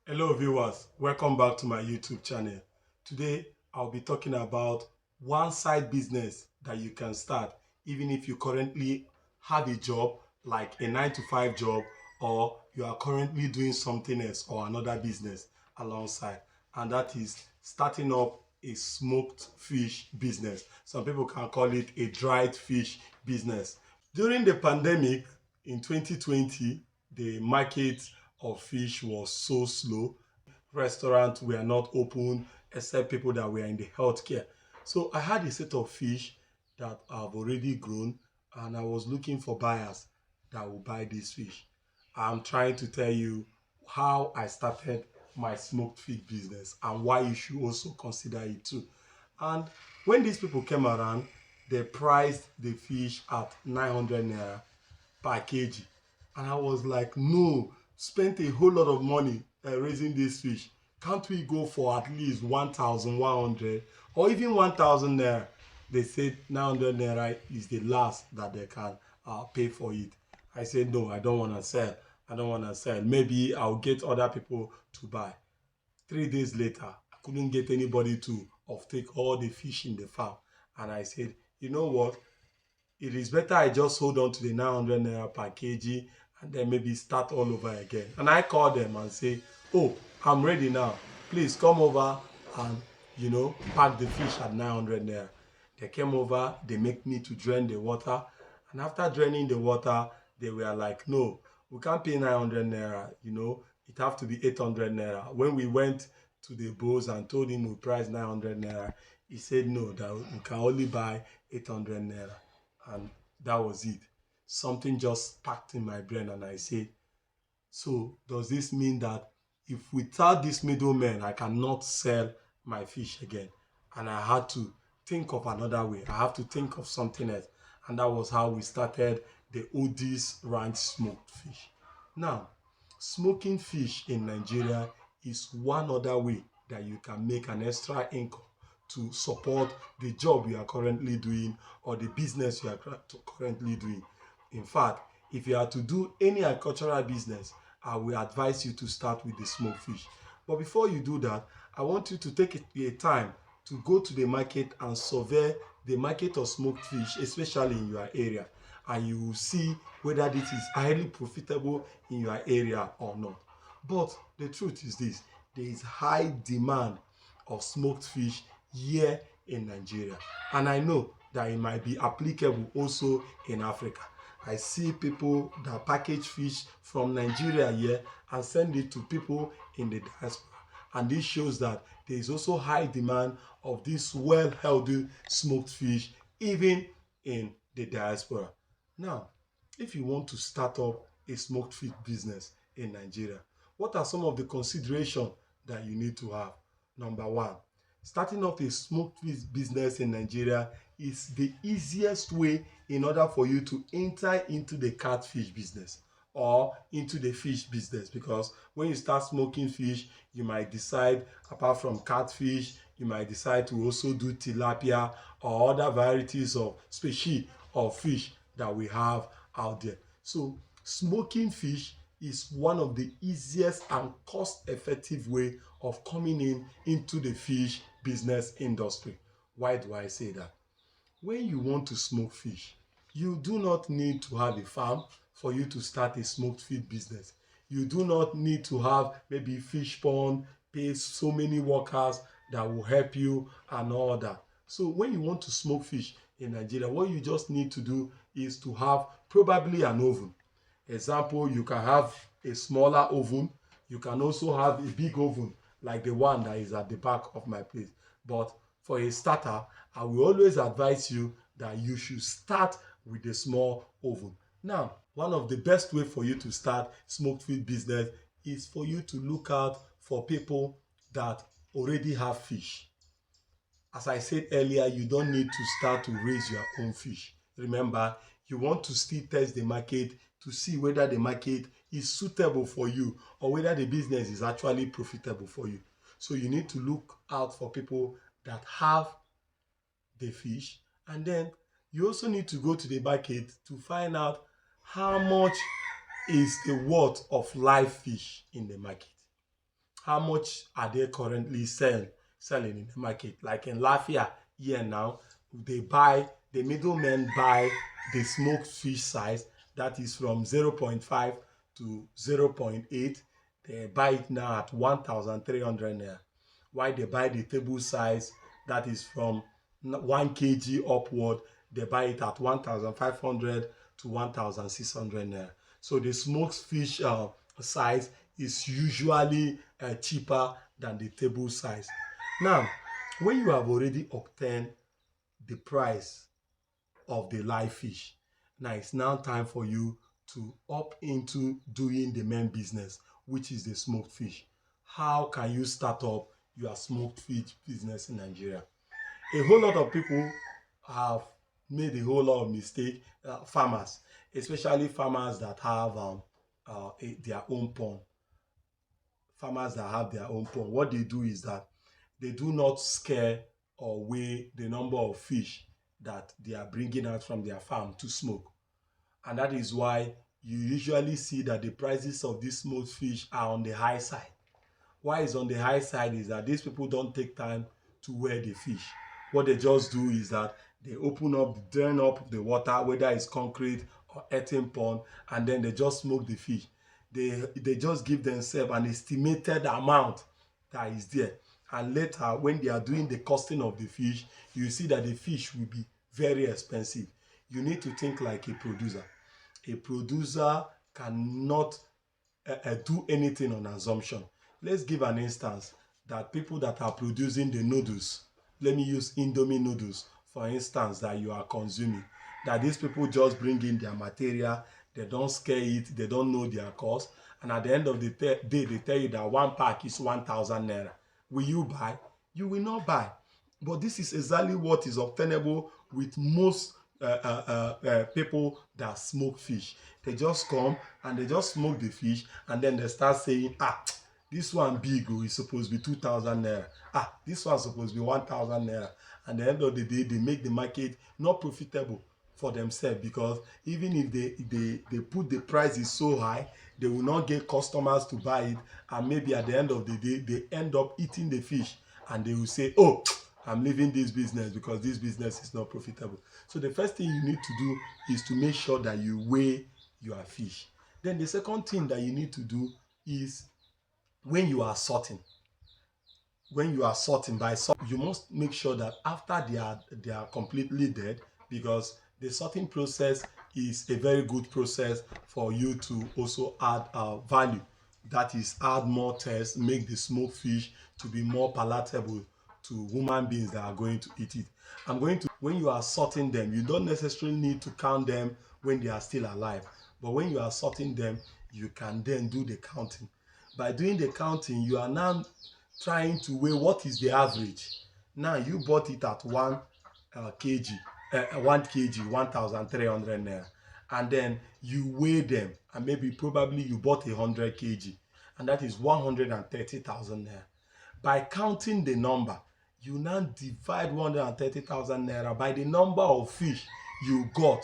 Hello viewers, welcome back to my YouTube channel. Today I'll be talking about one side business that you can start even if you currently have a job like a 9 to 5 job, or you are currently doing something else or another business alongside, and that is starting up a smoked fish business. Some people can call it a dried fish business. During the pandemic in 2020, the market of fish was so slow. Restaurants were not open except people that were in the healthcare. So I had a set of fish that I've already grown, and I was looking for buyers that will buy this fish. I'm trying to tell you how I started my smoked fish business and why you should also consider it too. And when these people came around, they priced the fish at 900 naira per kg. And I was like, no, spent a whole lot of money raising this fish. Can't we go for at least 1,100 or even 1,000 naira? They said 900 naira is the last that they can pay for it. I said, no, I don't want to sell. I don't want to sell. Maybe I'll get other people to buy. 3 days later, I couldn't get anybody to offtake all the fish in the farm. And I said, you know what? It is better I just hold on to the 900 naira per kg and then maybe start all over again. And I call them and say, oh, I'm ready now. Please come over and, pack the fish at 900 naira. They came over, they make me to drain the water. And after draining the water, they were like, no, we can't pay 900 naira, it have to be 800 naira. When we went to the boss and told him we price 900 naira, he said no, that we can only buy 800 naira. And that was it. Something just sparked in my brain, and I said, so does this mean that if without this middleman I cannot sell my fish again? And I had to think of another way. I have to think of something else. And that was how we started the Othe's Ranch Smoked Fish. Now, smoking fish in Nigeria is one other way that you can make an extra income to support the job you are currently doing or the business you are currently doing. In fact, if you are to do any agricultural business, I will advise you to start with the smoked fish. But before you do that, I want you to take a time to go to the market and survey the market of smoked fish, especially in your area, and you will see whether this is highly profitable in your area or not. But the truth is this: there is high demand of smoked fish here in Nigeria, and I know that it might be applicable also in Africa. I see people that package fish from Nigeria here and send it to people in the diaspora, and this shows that there is also high demand of this well-healthy smoked fish even in the diaspora. Now, if you want to start up a smoked fish business in Nigeria, what are some of the considerations that you need to have? Number one, starting up a smoked fish business in Nigeria is the easiest way in order for you to enter into the catfish business or into the fish business, because when you start smoking fish, you might decide, apart from catfish, you might decide to also do tilapia or other varieties of species of fish that we have out there. So smoking fish is one of the easiest and cost-effective way of coming into the fish business industry. Why do I say that? When you want to smoke fish, you do not need to have a farm for you to start a smoked fish business. You do not need to have maybe fish pond, pay so many workers that will help you and all that. So when you want to smoke fish in Nigeria, what you just need to do is to have probably an oven. Example, you can have a smaller oven. You can also have a big oven like the one that is at the back of my place. But for a starter, I will always advise you that you should start with a small oven. Now, one of the best way for you to start smoked fish business is for you to look out for people that already have fish. As I said earlier, you don't need to start to raise your own fish. Remember, you want to still test the market to see whether the market is suitable for you or whether the business is actually profitable for you. So you need to look out for people that have the fish, and then you also need to go to the market to find out how much is the worth of live fish in the market. how much are they currently selling in the market. Like in Lafia here now, the middlemen buy the smoked fish size that is from 0.5 to 0.8. They buy it now at 1,300 naira. While they buy the table size that is from 1 kg upward, they buy it at 1,500 to 1,600 naira. So the smoked fish size is usually cheaper than the table size. Now, when you have already obtained the price of the live fish, now it's now time for you to up into doing the main business, which is the smoked fish. How can you start up your smoked fish business in Nigeria? A whole lot of people have made a whole lot of mistake. Farmers, especially farmers that have their own pond. Farmers that have their own pond, what they do is that they do not scare or weigh the number of fish that they are bringing out from their farm to smoke. And that is why you usually see that the prices of these smoked fish are on the high side. Why it's on the high side is that these people don't take time to weigh the fish. What they just do is that they drain up the water, whether it's concrete or earthen pond, and then they just smoke the fish. They just give themselves an estimated amount that is there. And later, when they are doing the costing of the fish, you see that the fish will be very expensive. You need to think like a producer. A producer cannot do anything on assumption. Let's give an instance that people that are producing the noodles, let me use Indomie noodles for instance, that you are consuming, that these people just bring in their material, they don't scale it, they don't know their cost, and at the end of the day they tell you that one pack is 1,000 naira. Will you buy? You will not buy. But this is exactly what is obtainable with most people that smoke fish. They just come and they just smoke the fish, and then they start saying, this one big is supposed to be 2,000 naira. This one supposed to be 1,000 naira. And at the end of the day, they make the market not profitable for themselves, because even if they put the prices so high, they will not get customers to buy it, and maybe at the end of the day they end up eating the fish, and they will say, oh, I'm leaving this business because this business is not profitable. So the first thing you need to do is to make sure that you weigh your fish. Then the second thing that you need to do is when you are sorting. When you are sorting, you must make sure that after they are completely dead, because the sorting process is a very good process for you to also add value. That is, add more taste, make the smoked fish to be more palatable to human beings that are going to eat it. When you are sorting them, you don't necessarily need to count them when they are still alive, but when you are sorting them, you can then do the counting. By doing the counting, you are now trying to weigh what is the average. Now you bought it at 1 kg, 1 kg 1,300 naira, and then you weigh them, and probably you bought 100 kg, and that is 130,000 naira. By counting the number, you now divide 130,000 naira by the number of fish you got.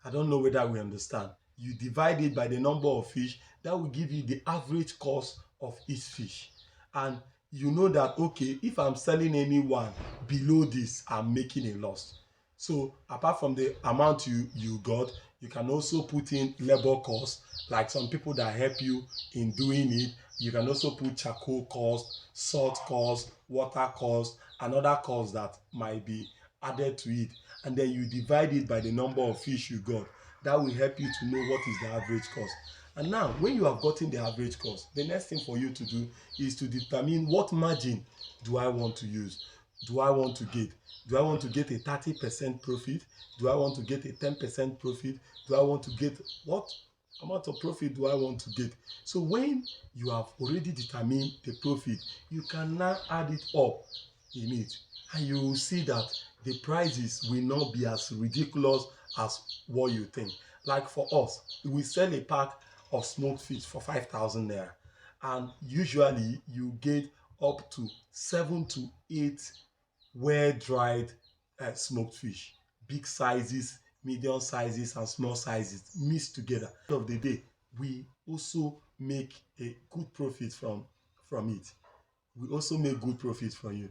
I don't know whether we understand. You divide it by the number of fish, that will give you the average cost of each fish. And you know that, okay, if I'm selling anyone below this, I'm making a loss. So apart from the amount you got, you can also put in labor costs, like some people that help you in doing it. You can also put charcoal cost, salt cost, water cost, and other costs that might be added to it, and then you divide it by the number of fish you got. That will help you to know what is the average cost. And now, when you have gotten the average cost, the next thing for you to do is to determine what margin do I want to use. Do I want to get? Do I want to get a 30% profit? Do I want to get a 10% profit? Do I want to get what amount of profit do I want to get? So when you have already determined the profit, you can now add it up in it, and you will see that the prices will not be as ridiculous as what you think. Like for us, we sell a pack of smoked fish for 5,000 naira, and usually you get up to 7 to 8 well dried smoked fish, big sizes, medium sizes, and small sizes mixed together. At the end of the day, we also make a good profit from from it. We also make good profit from you.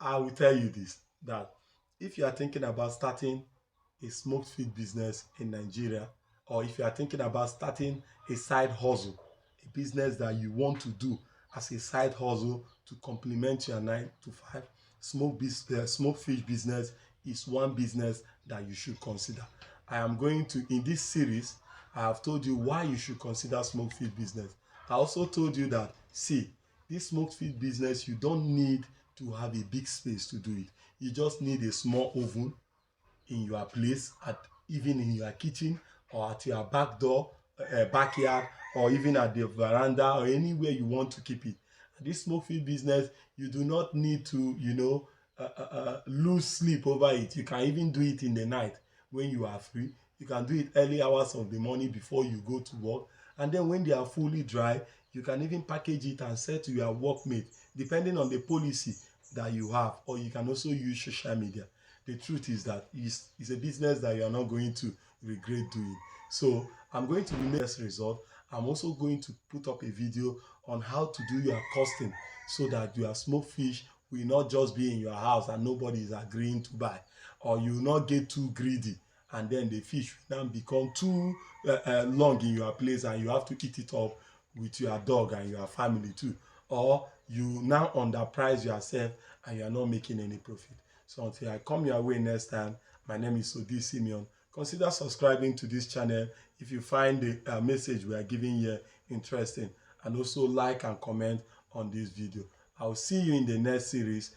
I will tell you this, that if you are thinking about starting a smoked feed business in Nigeria, or if you are thinking about starting a side hustle, a business that you want to do as a side hustle to complement your 9 to 5, smoke fish business is one business that you should consider. I am going to, in this series, I have told you why you should consider smoke feed business. I also told you that, see, this smoke feed business, you don't need to have a big space to do it. You just need a small oven in your place, at even in your kitchen or at your back door, backyard, or even at the veranda or anywhere you want to keep it. This smoke feed business, you do not need to, lose sleep over it. You can even do it in the night when you are free. You can do it early hours of the morning before you go to work, and then when they are fully dry, you can even package it and sell to your workmate, depending on the policy that you have. Or you can also use social media. The truth is that it's a business that you are not going to regret doing. So I'm going to be this result. I'm also going to put up a video on how to do your costing, so that your smoked fish will not just be in your house and nobody is agreeing to buy, or you will not get too greedy and then the fish will now become too long in your place and you have to eat it up with your dog and your family too, or you now underprice yourself and you are not making any profit. So until I come your way next time, my name is Othe Simeon. Consider subscribing to this channel if you find the message we are giving here interesting, and also like and comment on this video. I'll see you in the next series.